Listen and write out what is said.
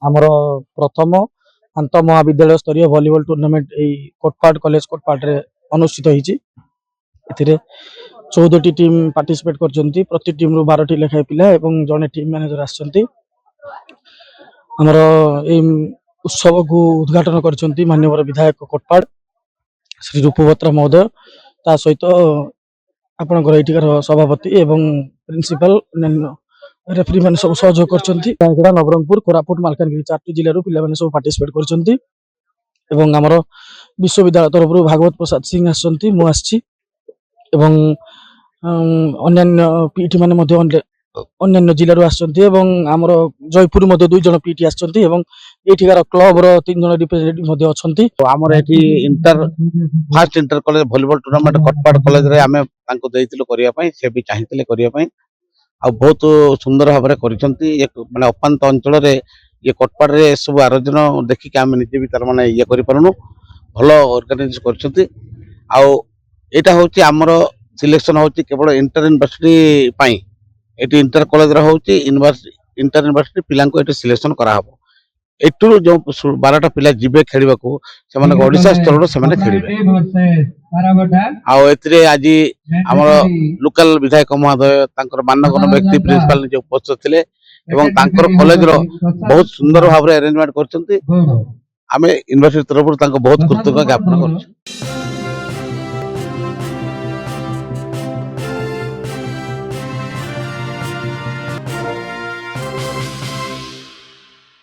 ଆମର ପ୍ରଥମ ଆନ୍ତଃ ମହାବିଦ୍ୟାଳୟ ସ୍ତରୀୟ ଭଲିବଲ ଟୁର୍ଣ୍ଣାମେଣ୍ଟ ଏଇ କୋଟପାଡ଼ କଲେଜ କୋଟପାଡ଼ରେ ଅନୁଷ୍ଠିତ ହେଇଛି। ଏଥିରେ 14ଟି ଟିମ୍ ପାର୍ଟିସିପେଟ୍ କରିଛନ୍ତି। ପ୍ରତି ଟିମ୍ରୁ 12ଟି ଲେଖାଏଁ ପିଲା ଏବଂ ଜଣେ ଟିମ୍ ମ୍ୟାନେଜର ଆସିଛନ୍ତି। ଆମର ଏଇ ଉତ୍ସବକୁ ଉଦ୍ଘାଟନ କରିଛନ୍ତି ମାନ୍ୟବର ବିଧାୟକ କୋଟପାଡ଼ ଶ୍ରୀ ରୂପବତ୍ରା ମହୋଦୟ। ତା ସହିତ ଆପଣଙ୍କର ଏଇଠିକାର ସଭାପତି ଏବଂ ପ୍ରିନ୍ସିପାଲ ଅନ୍ୟାନ୍ୟ ରେଫରି ମାନେ ସବୁ ସହଯୋଗ କରିଛନ୍ତି। ରାୟଗଡ଼ା, ନବରଙ୍ଗପୁର, କୋରାପୁଟ, ମାଲକାନଗିରି 4ଟି ଜିଲ୍ଲାରୁ ପିଲାମାନେ ସବୁ ପାର୍ଟିସିପେଟ୍ କରିଛନ୍ତି। ଏବଂ ଆମର ବିଶ୍ୱବିଦ୍ୟାଳୟ ତରଫରୁ ଭାଗବତ ପ୍ରସାଦ ସିଂ ଆସିଛନ୍ତି, ମୁଁ ଆସିଛି ଏବଂ ଅନ୍ୟାନ୍ୟ ପିଇଟି ମାନେ ମଧ୍ୟ ଅନ୍ୟାନ୍ୟ ଜିଲ୍ଲାରୁ ଆସିଛନ୍ତି ଏବଂ ଆମର ଜୟପୁର ମଧ୍ୟ 2 ଜଣ ପିଇଟି ଆସିଛନ୍ତି ଏବଂ ଏଇଠିକାର କ୍ଲବର 3 ଜଣ ରିପ୍ରେଜେଣ୍ଟେଟିଭ ମଧ୍ୟ ଅଛନ୍ତି। ଆମର ଏଠି first inter college volleyball tournament Katapada କଲେଜରେ ଆମେ ତାଙ୍କୁ ଦେଇଥିଲୁ କରିବା ପାଇଁ, ସେ ବି ଚାହିଁଥିଲେ କରିବା ପାଇଁ ଆଉ ବହୁତ ସୁନ୍ଦର ଭାବରେ କରିଛନ୍ତି। ମାନେ ଅପାନ୍ତ ଅଞ୍ଚଳରେ ଇଏ କଟପାଡ଼ରେ ଏସବୁ ଆୟୋଜନ ଦେଖିକି ଆମେ ନିଜେ ବି ତାର ମାନେ ଇଏ କରିପାରୁନୁ, ଭଲ ଅର୍ଗାନାଇଜ କରିଛନ୍ତି। ଆଉ ଏଇଟା ହଉଛି ଆମର ସିଲେକ୍ସନ ହଉଛି କେବଳ ଇଣ୍ଟର ୟୁନିଭର୍ସିଟି ପାଇଁ। ଏଠି ଇଣ୍ଟର କଲେଜରେ ହଉଛି ଇଣ୍ଟର ୟୁନିଭର୍ସିଟି ପିଲାଙ୍କୁ ଏଠି ସିଲେକ୍ସନ କରାହବ। ଏଠୁ ଯୋଉ 12ଟା ପିଲା ଯିବେ ଖେଳିବାକୁ ସେମାନେ ଓଡ଼ିଶା ସ୍ତରରୁ ସେମାନେ ଖେଳିବେ। ଆଉ ଏଥିରେ ଆଜି ଆମର ଲୋକାଲ ବିଧାୟକ ମହୋଦୟ ତାଙ୍କର ମାନ୍ୟଗଣ୍ୟ ବ୍ୟକ୍ତି ପ୍ରିନ୍ସିପାଲ ନିଜେ ଉପସ୍ଥିତ ଥିଲେ ଏବଂ ତାଙ୍କର କଲେଜର ବହୁତ ସୁନ୍ଦର ଭାବରେ ଆରେଞ୍ଜମେଣ୍ଟ କରିଛନ୍ତି। ଆମେ ୟୁନିଭର୍ସିଟି ତରଫରୁ ତାଙ୍କୁ ବହୁତ କୃତଜ୍ଞତା ଜ୍ଞାପନ କରୁଛୁ।